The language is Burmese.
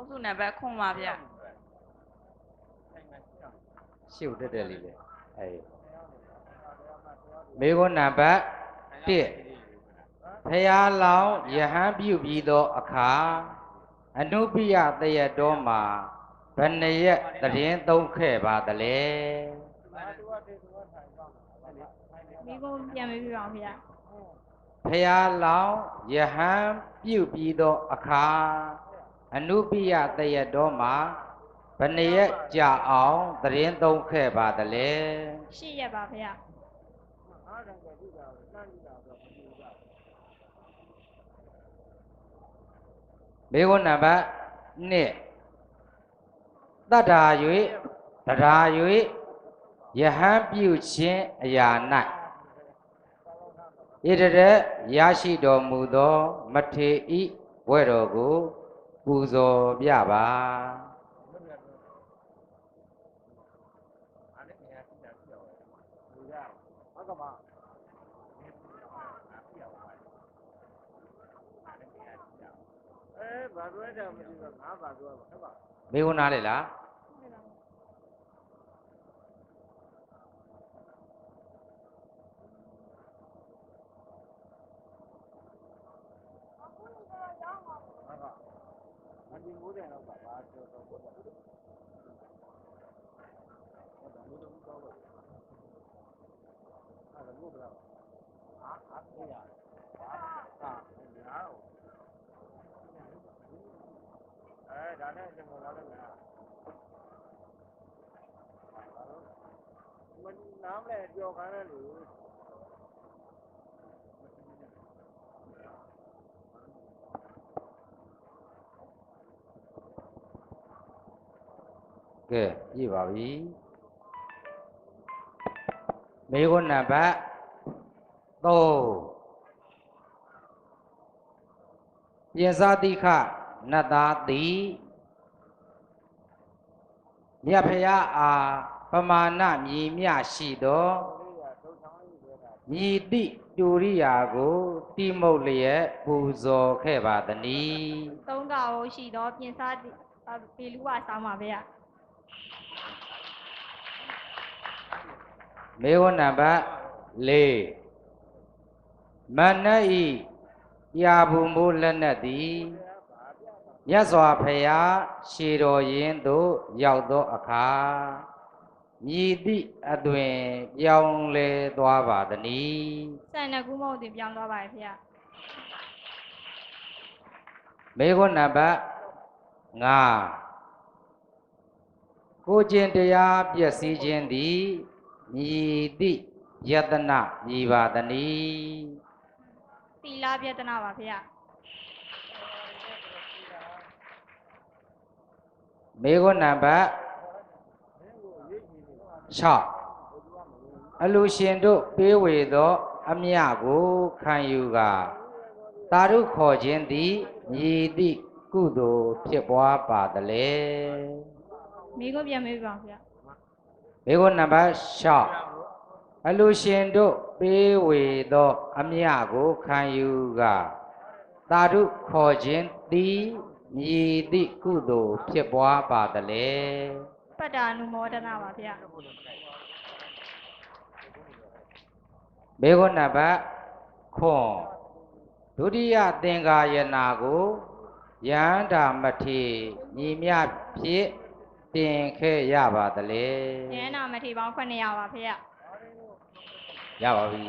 စုနံပါတ်ခွန်ပါဗျရှုပ်တက်လေးလေမေခွန်းနံပါတ်1ဖရာလောင်းယဟန်ပြုပြီးသောအခါအနုပိယတရတော်မှာဘယ်နှရက်တရင်သုံးခဲ့ပါသလဲမိကုန်းပြန်ပြီးပါဗျာဖရာလောင်းယဟန်ပြုပြီးသောအခါအနုပိယတရတော်မှာဘယ်နှရက်ကြာအောင်တရင်သုံးခဲ့ပါသလဲ8ရက်ပါဗျာမေခွန်းနံပါတ်2တတ္ထာ၍တရား၍ယဟန်ပြုခြင်းအရာ၌ဣတရရရှိတော်မူသောမထေဤဘွဲ့တော်ကိုပူဇော်ပြပါမေခွန်းနားလေလားน้ำแหละเดียวกันนะหรือကဲကြည့်ပါပြီမေခွန်းနံပါတ်3ပြင်စာတိခနတ်သားသည်မြတ်ဖရာအားပမာဏမြည်မြရှိသောမြည်တိတူရိယာကိုတိမုတ်လျက်ပူဇော်ခဲ့ပါသနည်း3ကဟိုရှိတော့ပြင်စားပေလူဝဆောင်းပါဗျာမေခွန်းနံပါတ်4မနတ်ဤရာဘူးမိုးလက်နက်သည်မြတ်စွာဘုရားရှေတော်ရင်သို့ရောက်သောအခါမြည်သည့်အသွင်ပြောင်းလဲသွားပါသနည်းဆန်နကူမုတ်တင်ပြောင်းသွားပါရဲ့ဗျာမေခွန်းနံပါတ်5ကိုကျင့်တရားပျက်စီးခြင်းသည်မြည်သည့်ယတနာမြည်ပါသနည်းသီလပြတနာပါဗျာမေခွန်းနံပါတ်6အလူရှင်တို့ပေးဝေသောအမြကိုခံယူကာသာဓုခေါ်ခြင်းသည်မြည်သည့်ကုသိုလ်ဖြစ်ပွားပါသလဲမိကိုပြန်မေးပါဗျာမေခွန်းနံပါတ်6အလူရှင်တို့ပေးဝေသောအမြကိုခံယူကာသာဓုခေါ်ခြင်းသည်မြည်သည့်ကုသိုလ်ဖြစ်ပွားပါသလဲပတ္တာနုမောဒနာပါဗျာမေခွန်းနံပါတ်9ဒုတိယသင်္ကာယနာကိုယန္တာမထေညီမြဖြင့်တင်ခဲ့ရပါသလဲယန္တာမထေပေါင်း900ပါဗျာရပါပြီ